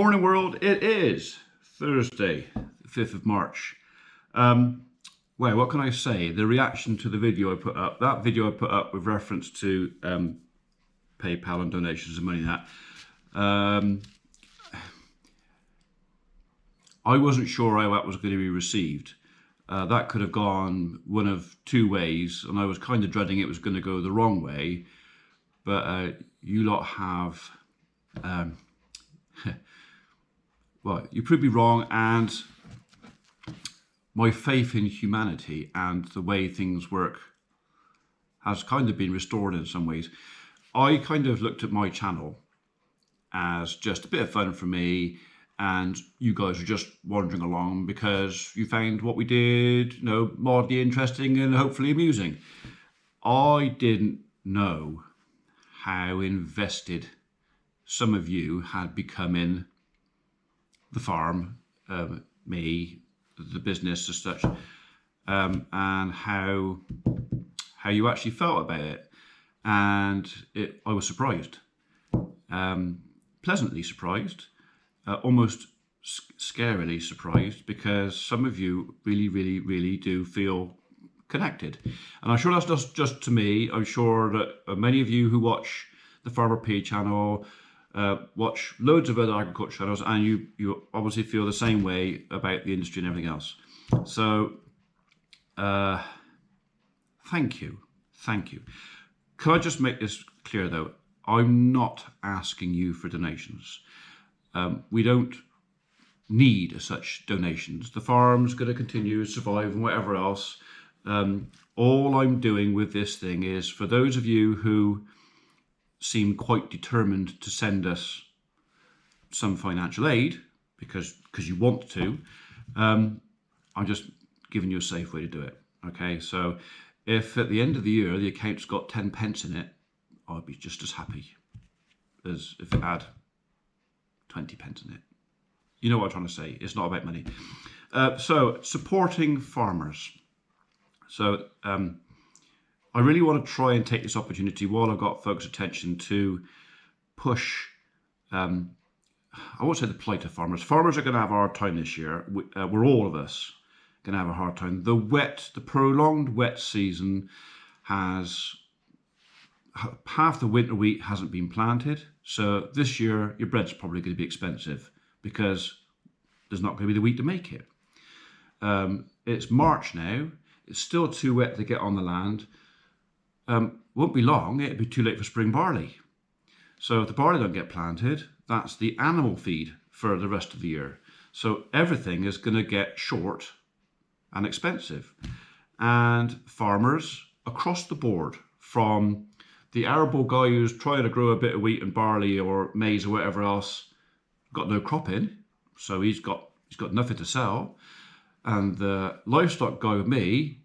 Morning world, it is Thursday, the 5th of March. Well, what can I say? The reaction to the video I put up, that video I put up with reference to PayPal and donations and money and that, I wasn't sure how that was going to be received. That could have gone one of two ways, and I was kind of dreading it was going to go the wrong way, but you lot have... well, you proved me wrong, and my faith in humanity and the way things work has kind of been restored in some ways. I kind of looked at my channel as just a bit of fun for me, and you guys are just wandering along because you found what we did, you know, mildly interesting and hopefully amusing. I didn't know how invested some of you had become in the farm, me, the business as such, and how you actually felt about it. And I was surprised, pleasantly surprised, almost scarily surprised, because some of you really do feel connected. And I'm sure that's not just to me. I'm sure that many of you who watch the Farmer P channel, watch loads of other agriculture channels, and you obviously feel the same way about the industry and everything else. So thank you. Can I just make this clear though? I'm not asking you for donations. We don't need as such donations. The farm's going to continue to survive and whatever else. All I'm doing with this thing is for those of you who seem quite determined to send us some financial aid because you want to, I'm just giving you a safe way to do it. Okay, so if at the end of the year the account's got 10 pence in it, I'd be just as happy as if it had 20 pence in it. You know what I'm trying to say. It's not about money. So supporting farmers. So I really want to try and take this opportunity while I've got folks' attention to push, I won't say the plight of farmers. Farmers are going to have a hard time this year. We're all of us going to have a hard time. The prolonged wet season has, half the winter wheat hasn't been planted. So this year, your bread's probably going to be expensive because there's not going to be the wheat to make it. It's March now. It's still too wet to get on the land. Won't be long, it'll be too late for spring barley. So if the barley don't get planted, that's the animal feed for the rest of the year. So everything is going to get short and expensive. And farmers across the board, from the arable guy who's trying to grow a bit of wheat and barley or maize or whatever else, got no crop in, so he's got nothing to sell. And the livestock guy with me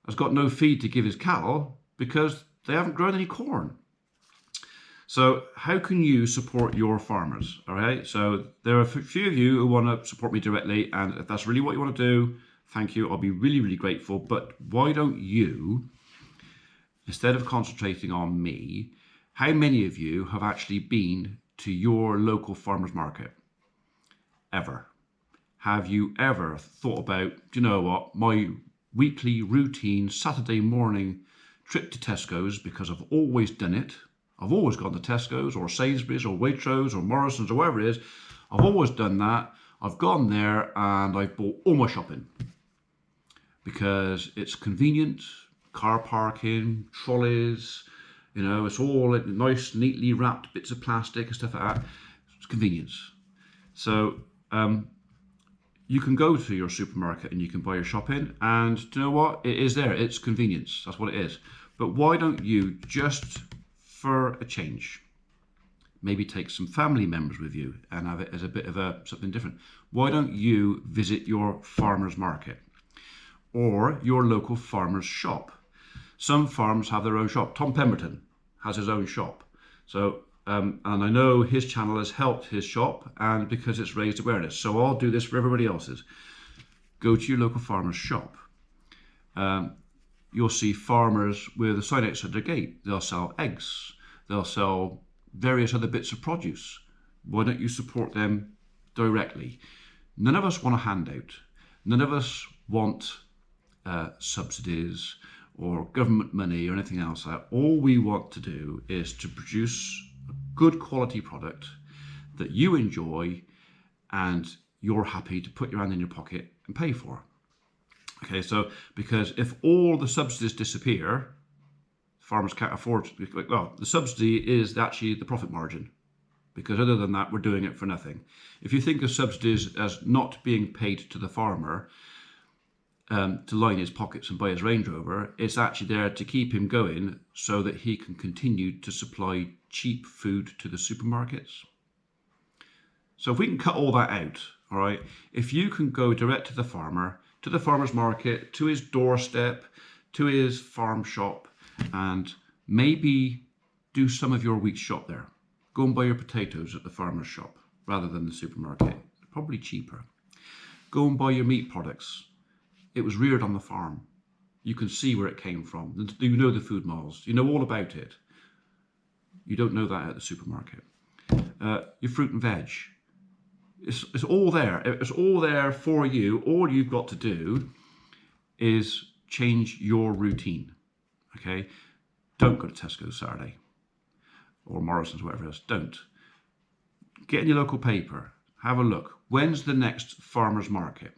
has got no feed to give his cattle because they haven't grown any corn. So how can you support your farmers? All right, so there are a few of you who want to support me directly, and if that's really what you want to do, thank you, I'll be really grateful. But why don't you, instead of concentrating on me, how many of you have actually been to your local farmers market? Ever? Have you ever thought about, do you know what, my weekly routine Saturday morning trip to Tesco's, because I've always done it. I've always gone to Tesco's or Sainsbury's or Waitrose or Morrison's or wherever it is. I've always done that. I've gone there and I've bought all my shopping because it's convenient, car parking, trolleys, you know, it's all nice, neatly wrapped bits of plastic and stuff like that. It's convenience. So you can go to your supermarket and you can buy your shopping, and do you know what? It is there. It's convenience. That's what it is. But why don't you, just for a change, maybe take some family members with you and have it as a bit of something different? Why don't you visit your farmer's market or your local farmer's shop? Some farms have their own shop. Tom Pemberton has his own shop. So, and I know his channel has helped his shop, and because it's raised awareness. So I'll do this for everybody else's. Go to your local farmer's shop. You'll see farmers with a sign outside their gate. They'll sell eggs. They'll sell various other bits of produce. Why don't you support them directly. None of us want a handout. None of us want subsidies or government money or anything else. All we want to do is to produce a good quality product that you enjoy and you're happy to put your hand in your pocket and pay for. Okay, so because if all the subsidies disappear, farmers can't afford, well, the subsidy is actually the profit margin, because other than that, we're doing it for nothing. If you think of subsidies as not being paid to the farmer to line his pockets and buy his Range Rover, it's actually there to keep him going so that he can continue to supply cheap food to the supermarkets. So if we can cut all that out, all right, if you can go direct to the farmer, to the farmer's market, to his doorstep, to his farm shop, and maybe do some of your week's shop there. Go and buy your potatoes at the farmer's shop rather than the supermarket. Probably cheaper. Go and buy your meat products. It was reared on the farm. You can see where it came from. You know the food miles. You know all about it. You don't know that at the supermarket. Your fruit and veg. It's all there. It's all there for you. All you've got to do is change your routine. Okay? Don't go to Tesco Saturday or Morrison's, whatever else. Don't. Get in your local paper. Have a look. When's the next farmer's market?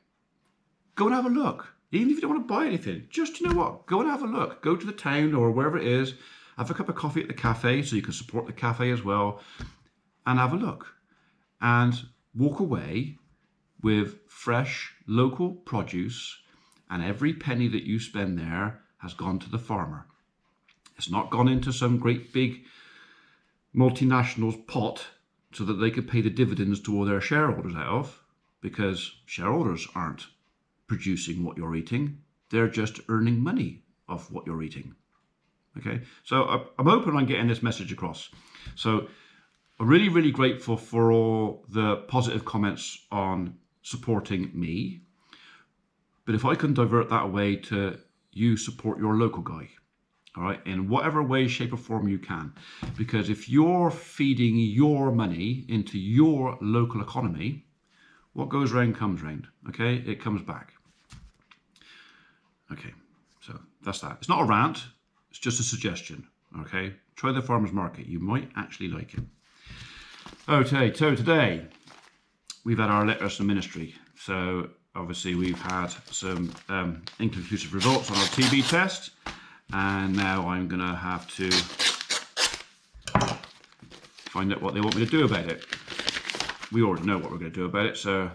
Go and have a look. Even if you don't want to buy anything, just, you know what? Go and have a look. Go to the town or wherever it is. Have a cup of coffee at the cafe so you can support the cafe as well. And have a look. And walk away with fresh local produce, and every penny that you spend there has gone to the farmer. It's not gone into some great big multinationals pot so that they could pay the dividends to all their shareholders out of, because shareholders aren't producing what you're eating. They're just earning money off what you're eating. Okay, so I'm hoping I'm getting this message across. So I'm really, really grateful for all the positive comments on supporting me. But if I can divert that away to you support your local guy, all right, in whatever way, shape or form you can. Because if you're feeding your money into your local economy, what goes round comes round, okay? It comes back. Okay, so that's that. It's not a rant, it's just a suggestion, okay? Try the farmer's market, you might actually like it. Okay, so today we've had our letters from ministry. So obviously we've had some inconclusive results on our TB test, and now I'm going to have to find out what they want me to do about it. We already know what we're going to do about it, so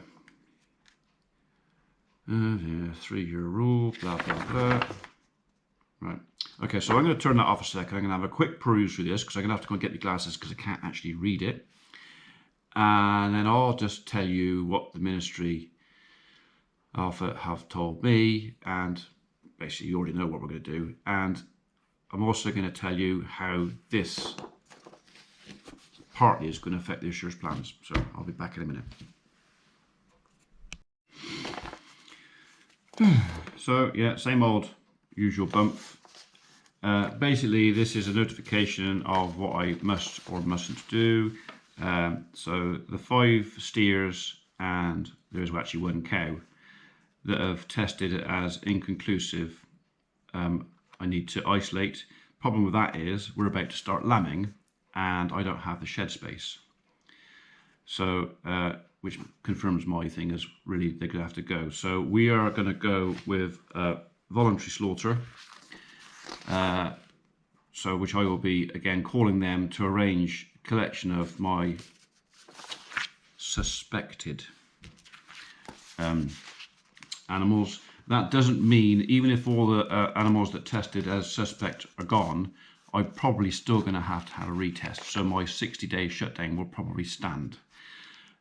3-year rule, blah, blah, blah. Right. Okay, so I'm going to turn that off a second. I'm going to have a quick peruse through this because I'm going to have to go and get my glasses because I can't actually read it. And then I'll just tell you what the ministry have told me, and basically you already know what we're going to do. And I'm also going to tell you how this partly is going to affect the Assure's plans. So I'll be back in a minute. So yeah, same old usual bump. Basically, this is a notification of what I must or mustn't do. So the 5 steers and there's actually 1 cow that have tested as inconclusive. I need to isolate. Problem with that is we're about to start lambing and I don't have the shed space. So, which confirms my thing is really they're gonna have to go. So we are gonna go with voluntary slaughter. So which I will be again calling them to arrange collection of my suspected animals. That doesn't mean, even if all the animals that tested as suspect are gone, I'm probably still going to have a retest. So my 60-day shutdown will probably stand.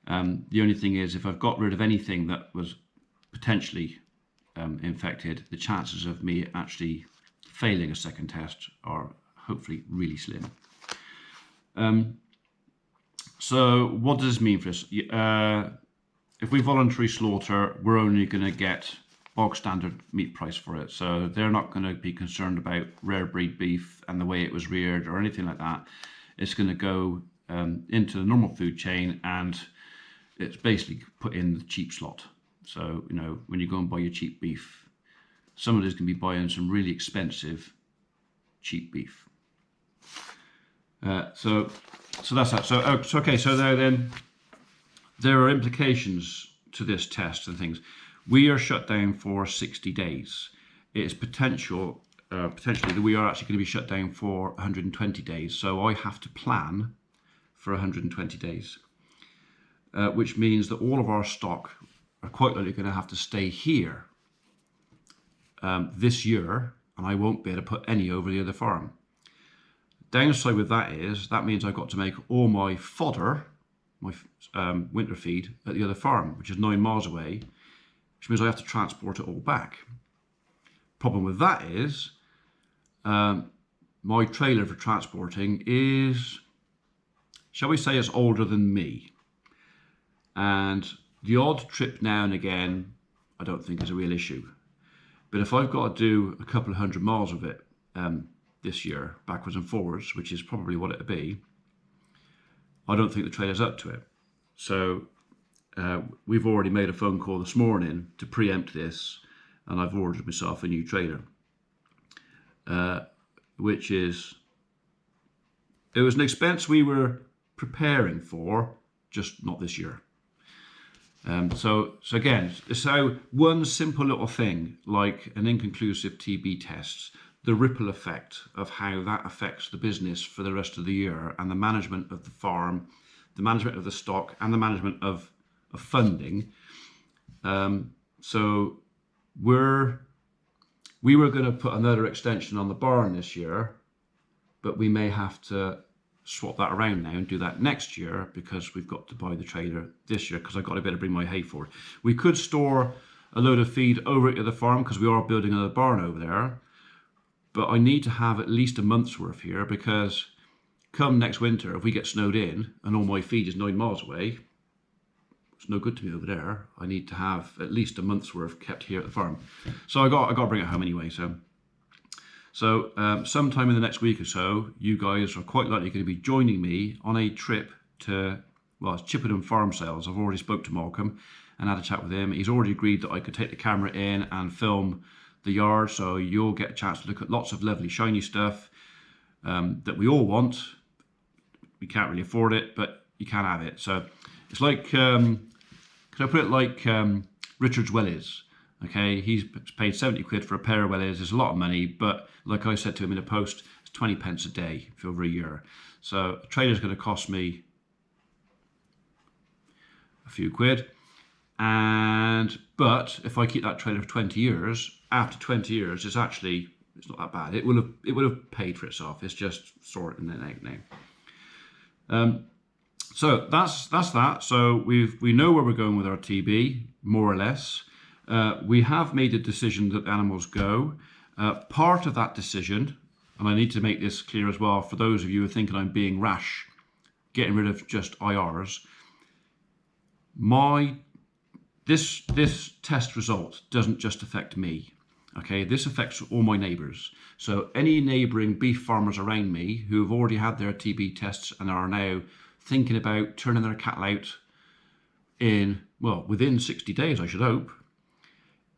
The only thing is, if I've got rid of anything that was potentially infected, the chances of me actually failing a second test are hopefully really slim. So what does this mean for us? If we voluntary slaughter, we're only going to get bog standard meat price for it. So they're not going to be concerned about rare breed beef and the way it was reared or anything like that. It's going to go into the normal food chain, and it's basically put in the cheap slot. So, you know, when you go and buy your cheap beef, somebody's going to be buying some really expensive cheap beef. So that's that. So okay. So there are implications to this test and things. We are shut down for 60 days. It is potentially that we are actually going to be shut down for 120 days. So I have to plan for 120 days, which means that all of our stock are quite likely going to have to stay here this year, and I won't be able to put any over the other farm. Downside with that is that means I've got to make all my fodder, my winter feed, at the other farm, which is 9 miles away, which means I have to transport it all back. Problem with that is my trailer for transporting is, shall we say, it's older than me. And the odd trip now and again, I don't think is a real issue. But if I've got to do a couple of 100 miles of it this year, backwards and forwards, which is probably what it'll be, I don't think the trailer's up to it. So we've already made a phone call this morning to preempt this, and I've ordered myself a new trailer, which is, it was an expense we were preparing for, just not this year. So again, it's how one simple little thing like an inconclusive TB test, the ripple effect of how that affects the business for the rest of the year, and the management of the farm, the management of the stock, and the management of funding. So we were going to put another extension on the barn this year, but we may have to swap that around now and do that next year, because we've got to buy the trailer this year, because I've got to be able to bring my hay forward. We could store a load of feed over at the farm because we are building another barn over there, but I need to have at least a month's worth here, because come next winter, if we get snowed in and all my feed is 9 miles away, it's no good to me over there. I need to have at least a month's worth kept here at the farm. So I got to bring it home anyway. So sometime in the next week or so, you guys are quite likely going to be joining me on a trip to, well, it's Chippenham Farm Sales. I've already spoke to Malcolm and had a chat with him. He's already agreed that I could take the camera in and film the yard, so you'll get a chance to look at lots of lovely shiny stuff that we all want. We can't really afford it, but you can have it. So it's like, could I put it like Richard's wellies? Okay, he's paid 70 quid for a pair of wellies. It's a lot of money, but like I said to him in a post, it's 20 pence a day for over a year. So a trailer's going to cost me a few quid. But if I keep that trailer for 20 years, after 20 years, it's not that bad. It will have paid for itself. It's just sorting it out now. So that's that. So we know where we're going with our TB, more or less. We have made a decision that the animals go. Part of that decision, and I need to make this clear as well for those of you who are thinking I'm being rash, getting rid of just IRs. This test result doesn't just affect me. Okay, this affects all my neighbours. So any neighbouring beef farmers around me who have already had their TB tests and are now thinking about turning their cattle out within 60 days, I should hope.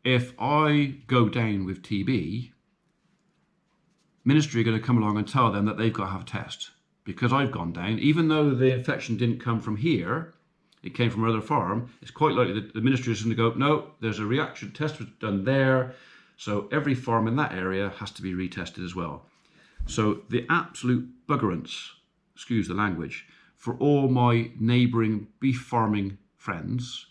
If I go down with TB, Ministry are going to come along and tell them that they've got to have a test, because I've gone down. Even though the infection didn't come from here, it came from another farm, it's quite likely that the Ministry is going to go, no, there's a reaction test was done there, so every farm in that area has to be retested as well. So the absolute buggerance, excuse the language, for all my neighbouring beef farming friends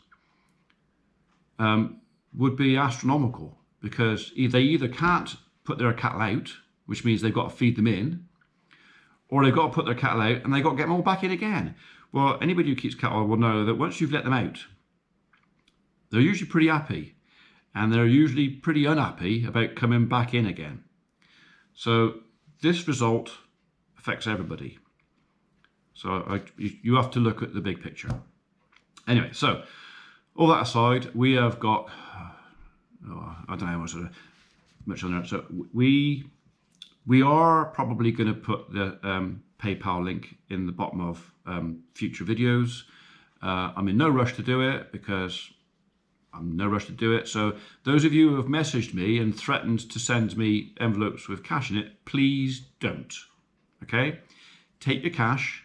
would be astronomical, because they either can't put their cattle out, which means they've got to feed them in, or they've got to put their cattle out and they've got to get them all back in again. Well, anybody who keeps cattle will know that once you've let them out, they're usually pretty happy, and they're usually pretty unhappy about coming back in again. So this result affects everybody. So you have to look at the big picture. Anyway, so all that aside, we have got, I don't know how much on there. So we are probably going to put the PayPal link in the bottom of future videos. I'm in no rush to do it because I'm in no rush to do it. So those of you who have messaged me and threatened to send me envelopes with cash in it, please don't. Okay? Take your cash,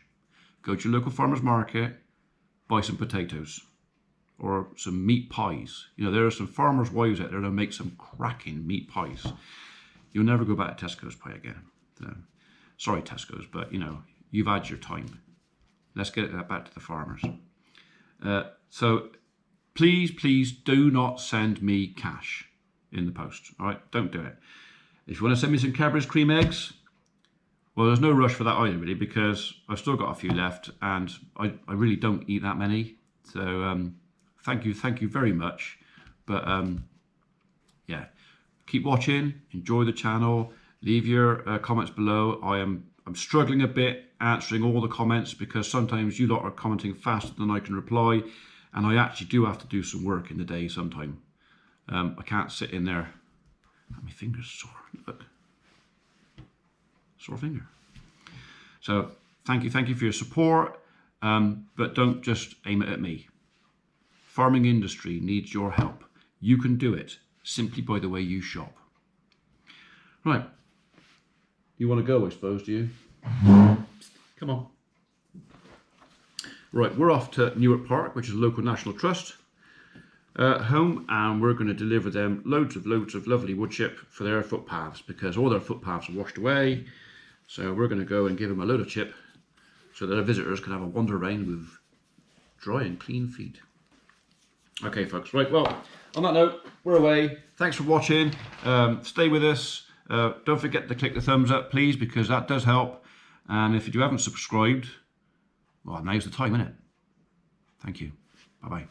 go to your local farmer's market, buy some potatoes or some meat pies. You know, there are some farmers' wives out there that make some cracking meat pies. You'll never go back to Tesco's pie again. So, sorry, Tesco's, but you know, you've had your time. Let's get that back to the farmers. So please do not send me cash in the post. All right, don't do it. If you want to send me some Cadbury's cream eggs, well, there's no rush for that either, really, because I've still got a few left, and I really don't eat that many. So thank you very much. But yeah, keep watching, enjoy the channel, leave your comments below. I'm struggling a bit answering all the comments because sometimes you lot are commenting faster than I can reply, and I actually do have to do some work in the day sometime. I can't sit in there. My finger's sore. Look. Sore finger. So thank you for your support, but don't just aim it at me. Farming industry needs your help. You can do it simply by the way you shop. Right. You want to go, I suppose, do you? Come on. Right, we're off to Newark Park, which is a local national trust home, and we're going to deliver them loads of lovely wood chip for their footpaths because all their footpaths are washed away. So we're going to go and give them a load of chip so that our visitors can have a wander around with dry and clean feet. Okay, folks. Right, well, on that note, we're away. Thanks for watching. Stay with us. Don't forget to click the thumbs up, please, because that does help. And if you haven't subscribed, well, now's the time, isn't it? Thank you. Bye-bye.